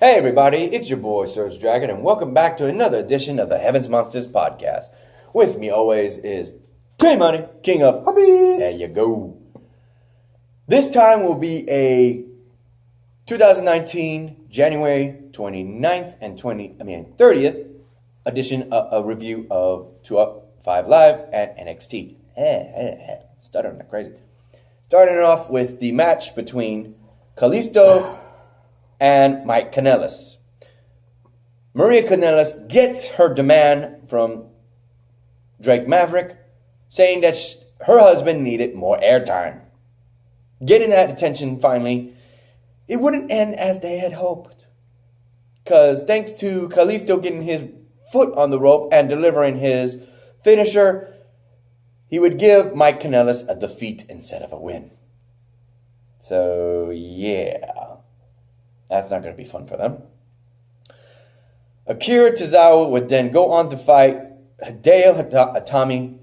Hey everybody, it's your boy Surge Dragon, and welcome back to another edition of the Heavens Monsters podcast. With me always is K-Money, King of Puppies. There you go. This time will be a 2019 January 29th and 30th edition of a review of 205 Live and NXT. Stuttering like crazy. Starting it off with the match between Kalisto and Mike Kanellis. Maria Kanellis gets her demand from Drake Maverick, saying that her husband needed more airtime. Getting that attention finally, it wouldn't end as they had hoped. Because thanks to Kalisto getting his foot on the rope and delivering his finisher, he would give Mike Kanellis a defeat instead of a win. So, yeah. That's not going to be fun for them. Akira Tozawa would then go on to fight Hideo Itami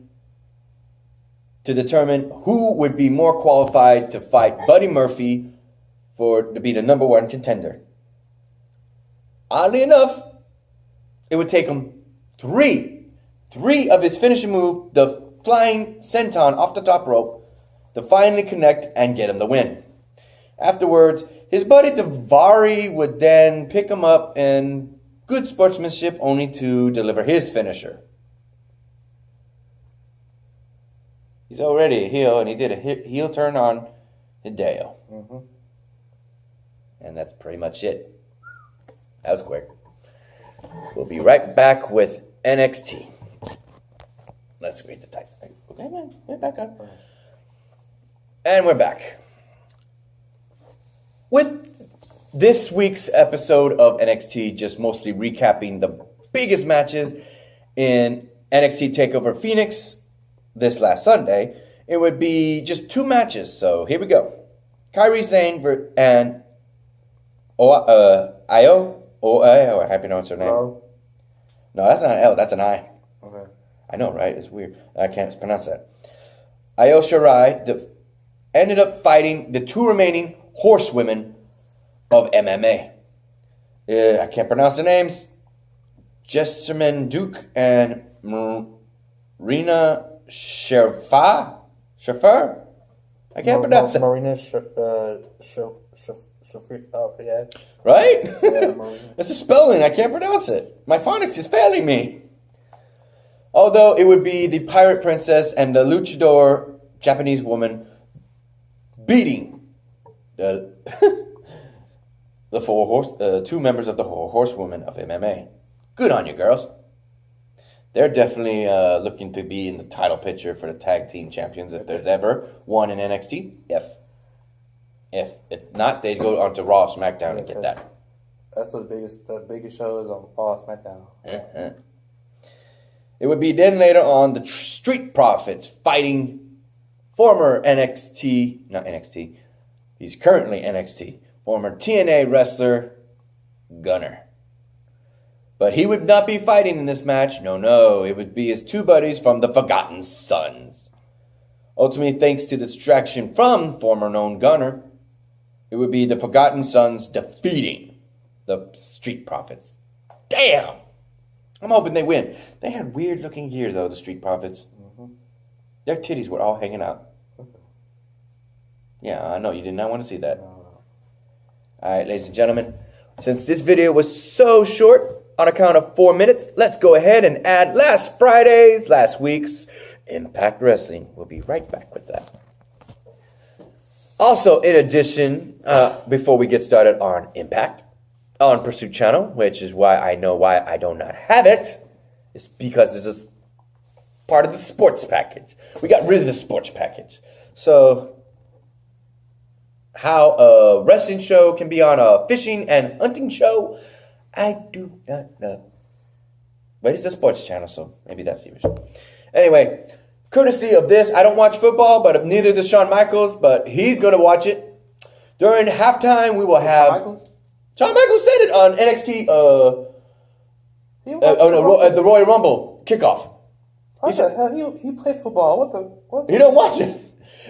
to determine who would be more qualified to fight Buddy Murphy to be the number one contender. Oddly enough, it would take him three of his finishing move, the flying senton off the top rope, to finally connect and get him the win. Afterwards, his buddy Daivari would then pick him up in good sportsmanship only to deliver his finisher. He's already a heel, and he did a heel turn on Hideo. Mm-hmm. And that's pretty much it. That was quick. We'll be right back with NXT. Let's read the title. Okay, man. We're back up. And we're back. With this week's episode of NXT just mostly recapping the biggest matches in NXT TakeOver Phoenix this last Sunday, it would be just two matches. So here we go. Kairi Sane and Io. I happy to pronounce her name. No, that's not an L, that's an I. okay. I know, right? It's weird. I can't pronounce that. Io Shirai ended up fighting the two remaining horsewomen of MMA. I can't pronounce the names. Jessamine Duke and Marina Shafir? I can't pronounce it. Marina yeah. Right? Yeah, Marina. It's a spelling. I can't pronounce it. My phonics is failing me. Although it would be the Pirate Princess and the Luchador Japanese woman beating the two members of the horsewomen of MMA. Good on you, girls. They're definitely looking to be in the title picture for the tag team champions if there's ever one in NXT. If not, they'd go on to Raw or SmackDown and get that. That's what the biggest show is on Raw SmackDown. Uh-huh. It would be then later on the Street Profits fighting former NXT. He's currently NXT. Former TNA wrestler, Gunner. But he would not be fighting in this match. No. It would be his two buddies from the Forgotten Sons. Ultimately, thanks to the distraction from former known Gunner, it would be the Forgotten Sons defeating the Street Profits. Damn! I'm hoping they win. They had weird looking gear, though, the Street Profits. Mm-hmm. Their titties were all hanging out. Yeah, I know. You did not want to see that. Alright, ladies and gentlemen. Since this video was so short, on a count of 4 minutes, let's go ahead and add last week's Impact Wrestling. We'll be right back with that. Also, in addition, before we get started on Impact, on Pursuit Channel, which is why I do not have it, is because this is part of the sports package. We got rid of the sports package. So how a wrestling show can be on a fishing and hunting show, I do not know. But it's a sports channel, so maybe that's the reason. Anyway, courtesy of this, I don't watch football, but neither does Shawn Michaels, but he's going to watch it. During halftime, we will have... Shawn Michaels said it on NXT, the Royal Rumble kickoff. He played football. What? He don't watch it.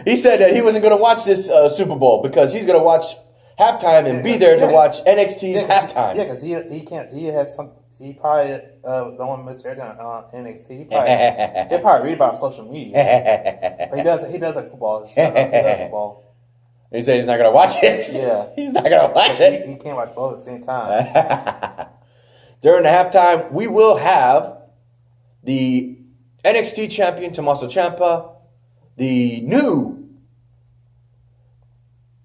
He said that he wasn't going to watch this Super Bowl because he's going to watch halftime and be there to watch NXT's halftime. Yeah, because he can't. He has some. He probably don't want to miss everything on NXT. He'll probably read about social media. But he does like football. He does football. He said he's not gonna watch it. Yeah, he's not gonna watch it. He can't watch both at the same time. During the halftime, we will have the NXT champion Tommaso Ciampa, the new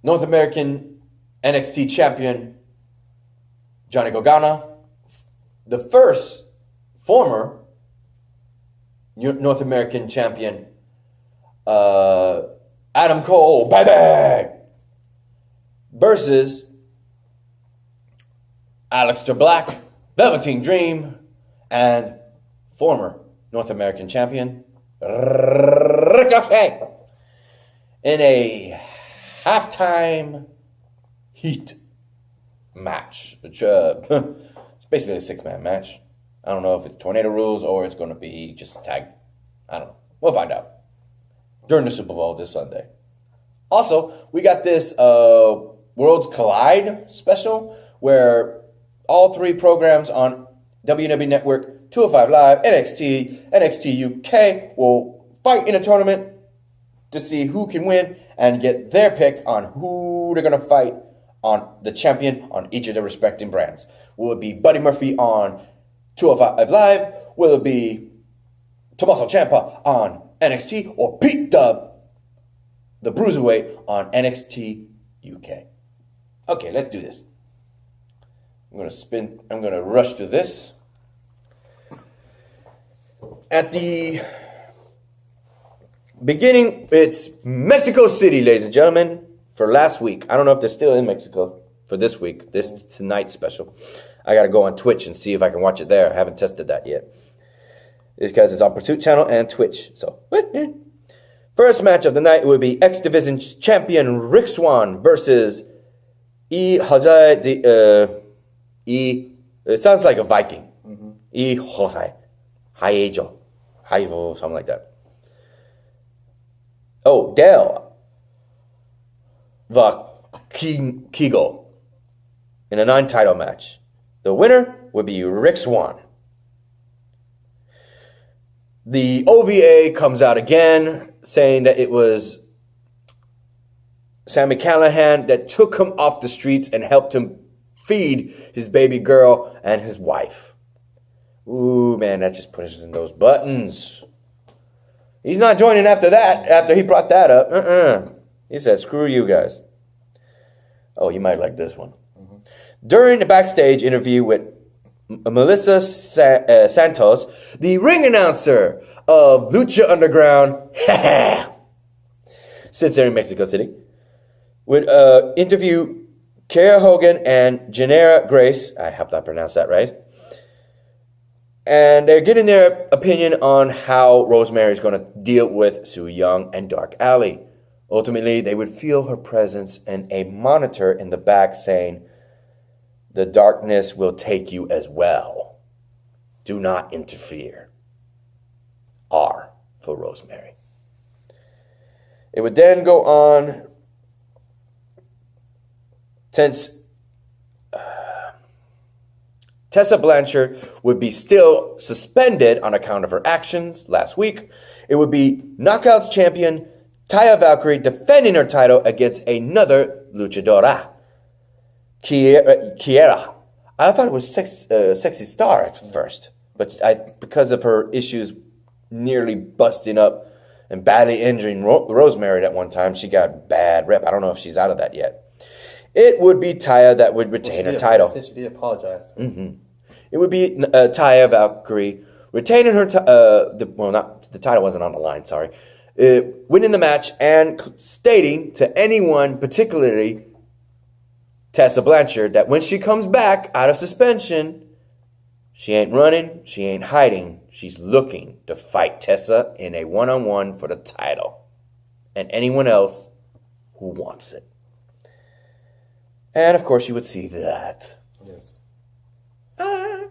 North American NXT champion Johnny Gargano, the first former North American champion Adam Cole, baby, versus Aleister Black, Velveteen Dream, and former North American champion Ricochet in a halftime heat match. Which, it's basically a 6-man match. I don't know if it's tornado rules or it's going to be just tag. I don't know. We'll find out during the Super Bowl this Sunday. Also, we got this Worlds Collide special where all 3 programs on WWE Network, 205 Live, NXT, NXT UK will fight in a tournament to see who can win and get their pick on who they're going to fight on the champion on each of their respective brands. Will it be Buddy Murphy on 205 Live? Will it be Tommaso Ciampa on NXT? Or Pete Dunne, the Bruiserweight, on NXT UK? Okay, let's do this. I'm going to rush through this. At the beginning, it's Mexico City, ladies and gentlemen, for last week. I don't know if they're still in Mexico for this week, this tonight's special. I got to go on Twitch and see if I can watch it there. I haven't tested that yet. Because it's on Pursuit Channel and Twitch. So, first match of the night would be X Division champion Rick Swann versus Jose it sounds like a Viking. Jose. Haijo, something like that. Oh, Del Vaquigo in a non-title match. The winner would be Rick Swann. The OVA comes out again saying that it was Sami Callihan that took him off the streets and helped him feed his baby girl and his wife. Ooh, man, that just pushes in those buttons. He's not joining after that, after he brought that up. He said, screw you guys. Oh, you might like this one. During the backstage interview with Melissa Santos, the ring announcer of Lucha Underground, since they're in Mexico City, would interview Kara Hogan and Janera Grace. I hope I pronounced that right. And they're getting their opinion on how Rosemary is going to deal with Su Yung and Dark Alley. Ultimately, they would feel her presence and a monitor in the back saying, "The darkness will take you as well. Do not interfere." R for Rosemary. It would then go on, since Tessa Blanchard would be still suspended on account of her actions last week, it would be Knockouts champion Taya Valkyrie defending her title against another luchadora, Kiera. I thought it was Sexy Star at first, but because of her issues nearly busting up and badly injuring Rosemary at one time, she got bad rep. I don't know if she's out of that yet. It would be Taya that would retain her title. She did apologize. It would be Taya Valkyrie retaining her the title wasn't on the line, sorry. Winning the match and stating to anyone, particularly Tessa Blanchard, that when she comes back out of suspension, she ain't running, she ain't hiding. She's looking to fight Tessa in a one-on-one for the title. And anyone else who wants it. And of course you would see that. Yes. Oh.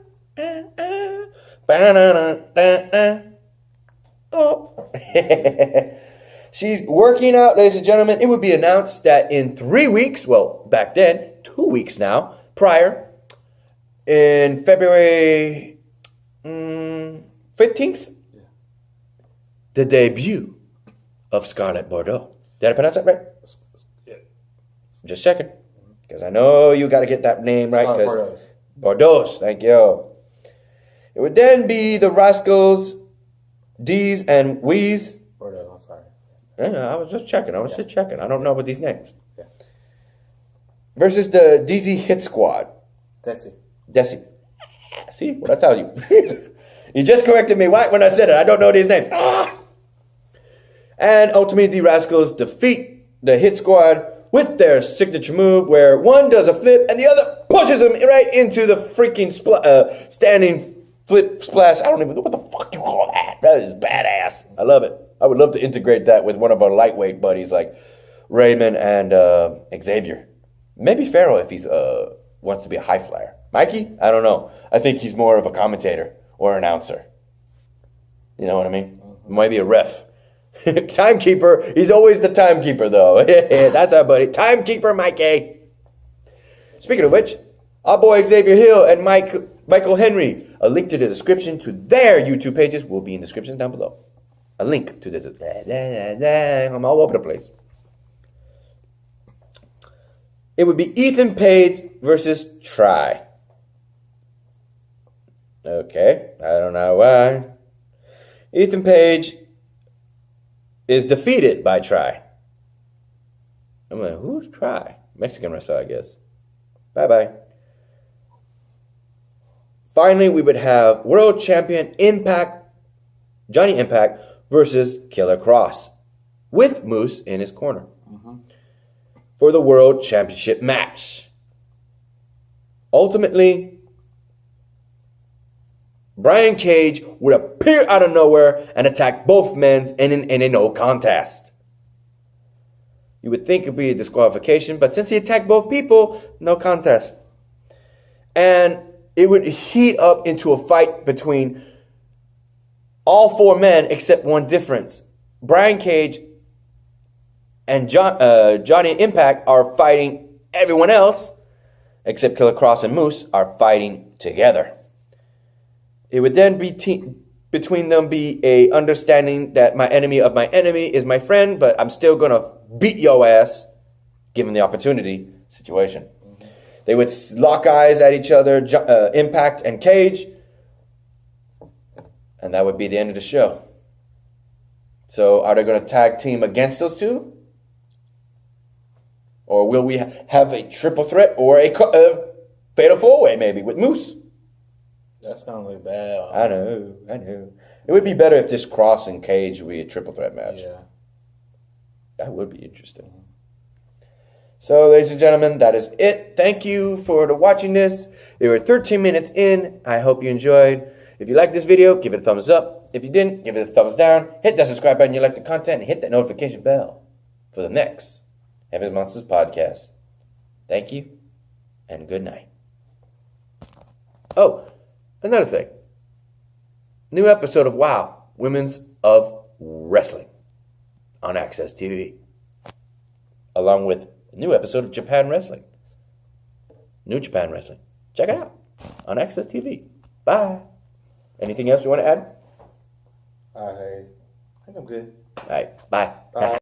She's working out, ladies and gentlemen. It would be announced that in 3 weeks, well, back then, 2 weeks now, prior, in February 15th, the debut of Scarlett Bordeaux. Did I pronounce that right? Yeah. Just checking. Because I know you got to get that name right. Bordeaux, thank you. It would then be the Rascals, D's, and Wees. Bordeaux, I'm sorry. Yeah, I was just checking. Just checking. I don't know about these names. Yeah. Versus the DZ Hit Squad. Desi. See what I tell you? You just corrected me when I said it. I don't know these names. And ultimately, the Rascals defeat the Hit Squad with their signature move, where one does a flip and the other pushes him right into the freaking standing flip splash. I don't even know what the fuck you call that. That is badass. I love it. I would love to integrate that with one of our lightweight buddies like Raymond and Xavier. Maybe Farrell if he's wants to be a high flyer. Mikey? I don't know. I think he's more of a commentator or announcer. You know what I mean? Maybe a ref. Timekeeper. He's always the timekeeper, though. That's our buddy. Timekeeper Mikey. Speaking of which, our boy Xavier Hill and Michael Henry, a link to the description to their YouTube pages will be in the description down below. A link to this. I'm all over the place. It would be Ethan Page versus Try. Okay, I don't know why. Ethan Page is defeated by Try. I'm like, who's Try? Mexican wrestler, I guess. Bye-bye. Finally, we would have World Champion Johnny Impact versus Killer Cross with Moose in his corner for the World Championship match. Ultimately, Brian Cage would appear out of nowhere and attack both men in a no contest. You would think it would be a disqualification, but since he attacked both people, no contest. And it would heat up into a fight between all four men except one difference. Brian Cage and Johnny Impact are fighting everyone else, except Killer Cross and Moose are fighting together. It would then be between them be a understanding that my enemy of my enemy is my friend, but I'm still going to beat your ass, given the opportunity situation. They would lock eyes at each other, Impact and Cage, and that would be the end of the show. So are they going to tag team against those two? Or will we have a triple threat or a fatal four-way maybe with Moose? That's going to look bad. I know. It would be better if this Cross and Cage would be a triple threat match. Yeah. That would be interesting. So, ladies and gentlemen, that is it. Thank you for watching this. We were 13 minutes in. I hope you enjoyed. If you liked this video, give it a thumbs up. If you didn't, give it a thumbs down. Hit that subscribe button if you like the content, and hit that notification bell for the next Heavy Monsters podcast. Thank you, and good night. Oh, another thing. New episode of WOW, Women's of Wrestling on Access TV. Along with a new episode of Japan Wrestling. New Japan Wrestling. Check it out on Access TV. Bye. Anything else you want to add? I think I'm good. All right. Bye. Bye.